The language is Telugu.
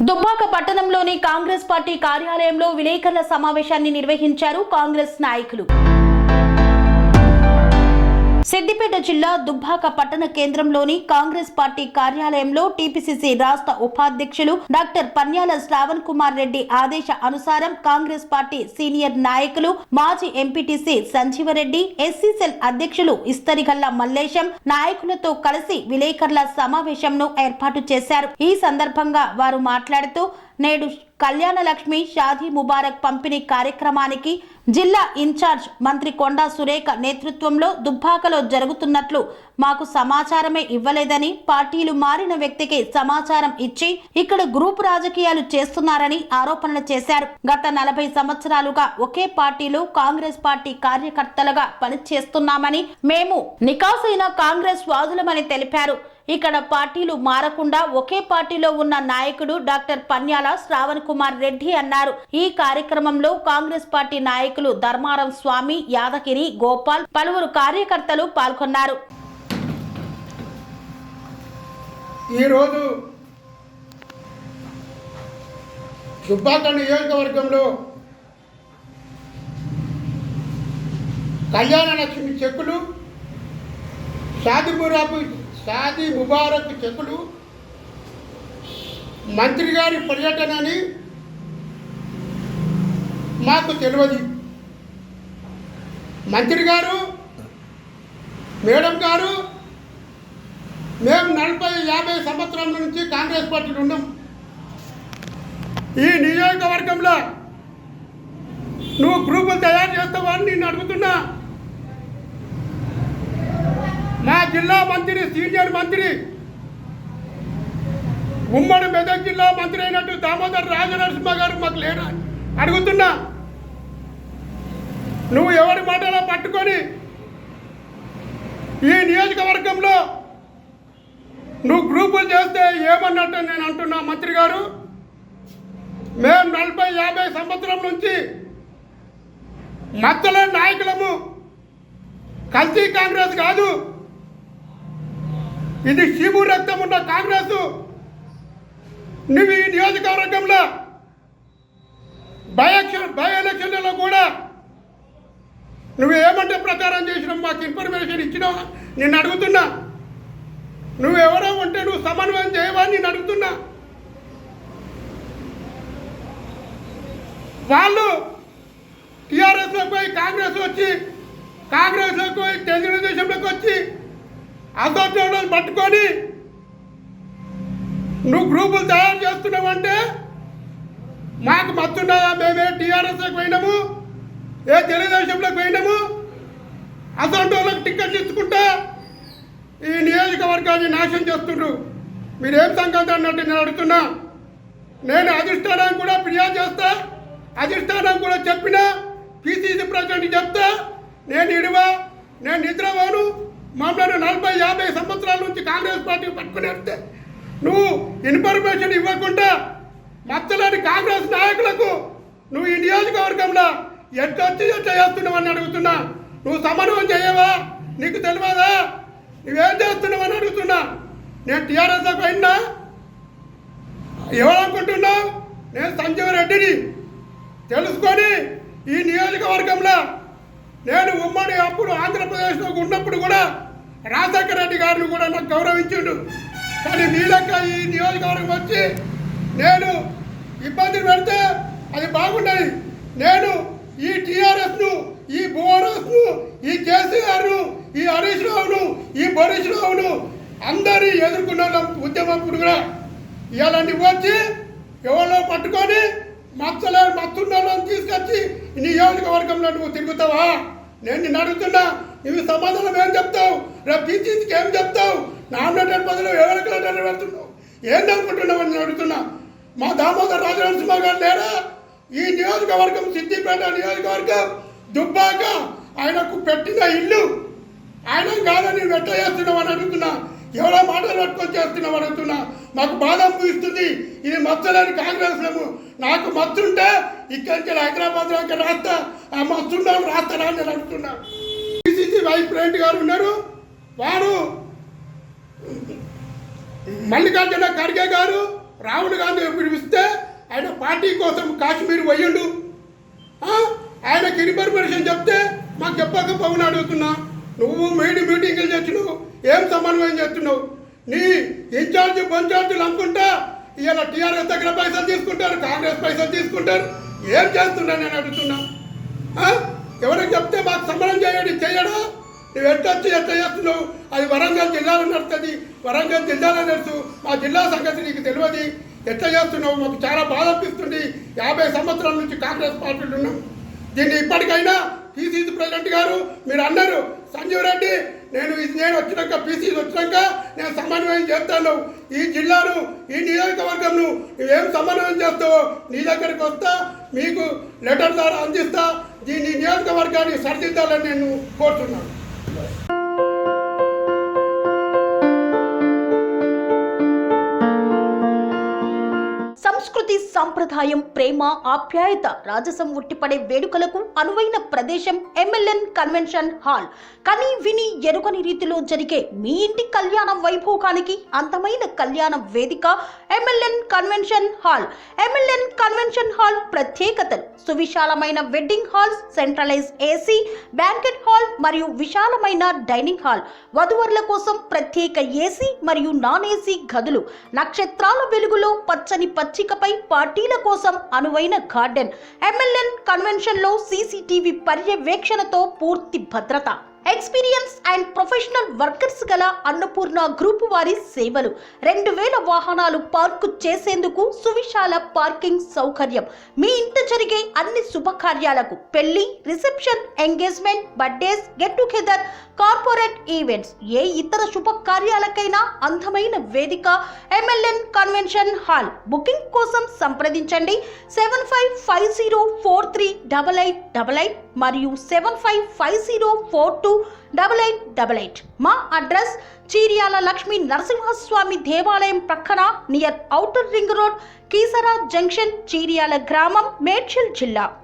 దుబ్బాక పట్టణంలోని కాంగ్రెస్ పార్టీ కార్యాలయంలో విలేకరుల సమావేశాన్ని నిర్వహించారు కాంగ్రెస్ నాయకులు. సిద్దిపేట జిల్లా దుబ్బాక పట్టణ కేంద్రంలోని కాంగ్రెస్ పార్టీ కార్యాలయంలో టీపీసీసీ రాష్ట్ర ఉపాధ్యక్షులు డాక్టర్ పన్యాల శ్రావణ్ కుమార్ రెడ్డి ఆదేశ అనుసారం కాంగ్రెస్ పార్టీ సీనియర్ నాయకులు మాజీ ఎంపీటీసీ సంజీవరెడ్డి, ఎస్సీ సెల్ అధ్యక్షులు ఇస్తరిగల్ల మల్లేశం నాయకులతో కలిసి విలేకరుల సమావేశంను ఏర్పాటు చేశారు. ఈ సందర్భంగా వారు మాట్లాడుతూ నేడు కళ్యాణ లక్ష్మి షాదీ ముబారక్ పంపిణీ కార్యక్రమానికి జిల్లా ఇన్ఛార్జ్ మంత్రి కొండా సురేఖ నేతృత్వంలో దుబ్బాకలో జరుగుతున్నట్లు మాకు సమాచారమే ఇవ్వలేదని, పార్టీలు మారిన వ్యక్తికి సమాచారం ఇచ్చి ఇక్కడ గ్రూప్ రాజకీయాలు చేస్తున్నారని ఆరోపణలు చేశారు. గత 40 సంవత్సరాలుగా ఒకే పార్టీలో కాంగ్రెస్ పార్టీ కార్యకర్తలుగా పనిచేస్తున్నామని, మేము నికాసైన కాంగ్రెస్ వాదులమని తెలిపారు. ఇక్కడ పార్టీలు మారకుండా ఒకే పార్టీలో ఉన్న నాయకుడు డాక్టర్ పన్యాల శ్రావణ్ కుమార్ రెడ్డి అన్నారు. ఈ కార్యక్రమంలో కాంగ్రెస్ పార్టీ నాయకులు ధర్మారం స్వామి, యాదగిరి, గోపాల్, పలువురు కార్యకర్తలు పాల్గొన్నారు. ఈరోజు దుబ్బాక నియోజకవర్గంలో కళ్యాణ లక్ష్మి చెక్కులు, షాదీ ముబారక్ చెక్కులు, మంత్రి గారి పర్యటన అని మాకు తెలియదు. మంత్రి గారు, మేడం గారు, మేము 40-50 సంవత్సరాల నుంచి కాంగ్రెస్ పార్టీలో ఉన్నాం. ఈ నియోజకవర్గంలో నువ్వు గ్రూపులు తయారు చేస్తావా అని నేను అడుగుతున్నా. మా జిల్లా మంత్రి, సీనియర్ మంత్రి, ఉమ్మడి మెదక్ జిల్లా మంత్రి అయినట్టు దామోదర్ రాజనరసింహ గారు మాకు లేరా అడుగుతున్నా. నువ్వు ఎవరి మాటలో పట్టుకొని ఈ నియోజకవర్గంలో నువ్వు గ్రూపులు చేస్తే ఏమన్నట్టు నేను అంటున్నా. మంత్రి గారు, మేము 40-50 సంవత్సరం నుంచి మద్దల నాయకులము. కల్తీ కాంగ్రెస్ కాదు, ఇది శిబు రక్తం ఉన్న కాంగ్రెస్. నువ్వు ఈ నియోజకవర్గంలో బై ఎలక్షన్లలో కూడా నువ్వు ఏమంటే ప్రచారం చేసినావు, మాకు ఇన్ఫర్మేషన్ ఇచ్చినావా నేను అడుగుతున్నా. నువ్వు ఎవరో ఉంటే నువ్వు సమన్వయం చేయవా నేను అడుగుతున్నా. వాళ్ళు టీఆర్ఎస్లోకి పోయి కాంగ్రెస్ వచ్చి, కాంగ్రెస్లోకి పోయి తెలుగుదేశంలోకి వచ్చి అసోసియేషన్ పట్టుకొని నువ్వు గ్రూపులు తయారు చేస్తున్నావంటే మాకు మత్తున్నదా? మేమే టీఆర్ఎస్లోకి పోయినాము, ఏ తెలుగుదేశంలోకి పోయినాము, అసోసియేషన్లకు టికెట్ ఇచ్చుకుంటా ఈ నియోజకవర్గాన్ని నాశనం చేస్తుండ్రు. మీరేం సంగతి అన్నట్టు నేను అడుగుతున్నా. నేను అధిష్టానం కూడా ఫిర్యాదు చేస్తా, అధిష్టానం కూడా చెప్పినా, పీసీసీ ప్రెసిడెంట్ చెప్తా. నేను నిద్రపోను. మమ్మల్ని 40-50 సంవత్సరాల నుంచి కాంగ్రెస్ పార్టీ పట్టుకుని వస్తే నువ్వు ఇన్ఫర్మేషన్ ఇవ్వకుండా మత్తలేని కాంగ్రెస్ నాయకులకు నువ్వు ఈ నియోజకవర్గంలో ఎట్లా చేస్తున్నావని అడుగుతున్నా. నువ్వు సమన్వయం చేయవా? నీకు తెలియదా? నువ్వేం చేస్తున్నావని అడుగుతున్నా. నేను టీఆర్ఎస్లోకి పోయినా ఎవరనుకుంటున్నావు? నేను సంజీవరెడ్డిని. తెలుసుకొని ఈ నియోజకవర్గంలో నేను ఉమ్మడి అప్పుడు ఆంధ్రప్రదేశ్లో ఉన్నప్పుడు కూడా రాజశేఖర రెడ్డి గారిని కూడా నాకు గౌరవించిండు. కానీ మీ లెక్క ఈ నియోజకవర్గం వచ్చి నేను ఇబ్బంది పెడితే అది బాగుండదు. నేను ఈ టీఆర్ఎస్ను, ఈ బోరస్ను, ఈ కేసీఆర్ను, ఈ హరీష్ రావును, ఈ బరీష్ రావును అందరినీ ఎదుర్కొన్న ఉద్యమప్పుడు కూడా ఇవాళ నువ్వు వచ్చి ఎవరో పట్టుకొని మత్తున్నోళ్ళని తీసుకొచ్చి నియోజకవర్గంలో నువ్వు తిరుగుతావా? నేను నిన్ను అడుగుతున్నా. నువ్వు సమాధానం ఏం చెప్తావు? రేపు పీసీసీకి ఏం చెప్తావు? నామినేటెడ్ బదులు ఎవరికి పెడుతున్నావు? ఏందనుకుంటున్నావు అని నేను అడుగుతున్నా. మా దామోదర్ రాజనరసింహ గారు లేరా? ఈ నియోజకవర్గం సిద్దిపేట నియోజకవర్గం దుబ్బాక ఆయనకు పెట్టిన ఇల్లు. ఆయన కాదని వెట్ట చేస్తున్నావు అని అడుగుతున్నా. ఎవరో మాటలు పట్టుకొని చేస్తున్నావు అడుగుతున్నా. మాకు బాధ అనిపిస్తుంది. ఇది మచ్చలేని కాంగ్రెస్ లేము. నాకు మత్తుంటే ఇక్కడి నుంచి హైదరాబాద్ దాకా రాస్తా. ఆ మత్తున్నాను రాస్తారా అని నేను అడుగుతున్నా. పీసీసీ వైస్ ప్రెసిడెంట్ గారు ఉన్నారు, వారు మల్లికార్జున ఖర్గే గారు, రాహుల్ గాంధీ పిలిపిస్తే ఆయన పార్టీ కోసం కాశ్మీర్ పోయిండు. ఆయనకి ఇన్ఫర్మేషన్ చెప్తే మాకు చెప్పకపోవని అడుగుతున్నా. నువ్వు మీటింగ్లు చేస్తున్నావు, ఏం సమన్వయం చేస్తున్నావు? నీ ఇన్ఛార్జి పంచార్జీలు అనుకుంటా ఇవాళ టీఆర్ఎస్ దగ్గర పైసలు తీసుకుంటారు, కాంగ్రెస్ పైసలు తీసుకుంటారు. ఏం చేస్తున్నా నేను అడుగుతున్నా. ఎవరికి చెప్తే మాకు సమరం చేయడా? నువ్వు ఎట్లా చేస్తున్నావు? అది వరంగల్ జిల్లాలో నడుస్తుంది, వరంగల్ జిల్లాలో నడుచు. మా జిల్లా సంగతి నీకు తెలియదు. ఎట్లా చేస్తున్నావు? మాకు చాలా బాధ అనిపిస్తుంది. 50 సంవత్సరాల నుంచి కాంగ్రెస్ పార్టీలు ఉన్నాం. దీన్ని ఇప్పటికైనా పిసిసి ప్రెసిడెంట్ గారు మీరు అన్నారు, సంజీవ్ రెడ్డి నేను వచ్చినాక పిసిసి వచ్చినాక నేను సమన్వయం చేస్తాను. ఈ జిల్లాను ఈ నియోజకవర్గంను నువ్వేం సమన్వయం చేస్తావో నీ దగ్గరికి వస్తా, మీకు లెటర్ ద్వారా అందిస్తా. దీన్ని నియోజకవర్గాన్ని సరిదిద్దాలని నేను కోరుతున్నాను. సంస్కృతి, సంప్రదాయం, ప్రేమ, ఆప్యాయత, రాజసం ఉట్టిపడే వేడుకలకు అనువైన ప్రదేశం ఎంఎల్ఎన్ కన్వెన్షన్ హాల్. కని విని ఎరుగని రీతిలో జరిగే మీ ఇంటి కళ్యాణ వైభోగానికి అందమైన కళ్యాణ వేదిక MLN convention hall. MLN convention hall ప్రత్యేకతలు: సువిశాలమైన wedding halls, centralise AC banquet hall మరియు విశాలమైన డైనింగ్ హాల్, వధువరుల కోసం ప్రత్యేక ఏసీ మరియు నాన్ ఏసీ గదులు, నక్షత్రాల వెలుగులో పచ్చని పచ్చికపై పార్టీల కోసం అనువైన గార్డెన్. ఎంఎల్ఎన్ కన్వెన్షన్ లో సీసీటీవీ పర్యవేక్షణతో పూర్తి భద్రత. ఎక్స్పీరియన్స్ అండ్ ప్రొఫెషనల్ వర్కర్స్ గల అన్నపూర్ణ గ్రూప్ వారి సేవలు. 2000 వాహనాలు పార్కు చేసేందుకు సువిశాల పార్కింగ్ సౌకర్యం. మీ ఇంట జరిగే అన్ని శుభకార్యాలకు, పెళ్లి, reception, engagement, birthdays, get together, corporate events, ఏ ఇతర శుభకార్యాలకైనా అందమైన వేదిక ఎంఎల్ఎన్ కన్వెన్షన్ హాల్. బుకింగ్ కోసం సంప్రదించండి 7550438888 మరియు 7550428888. మా అడ్రస్ చీర్యాల లక్ష్మీ నరసింహస్వామి దేవాలయం ప్రక్కన, near outer ring road, Keesara junction, Cheeryal గ్రామం, మేడ్చల్ జిల్లా.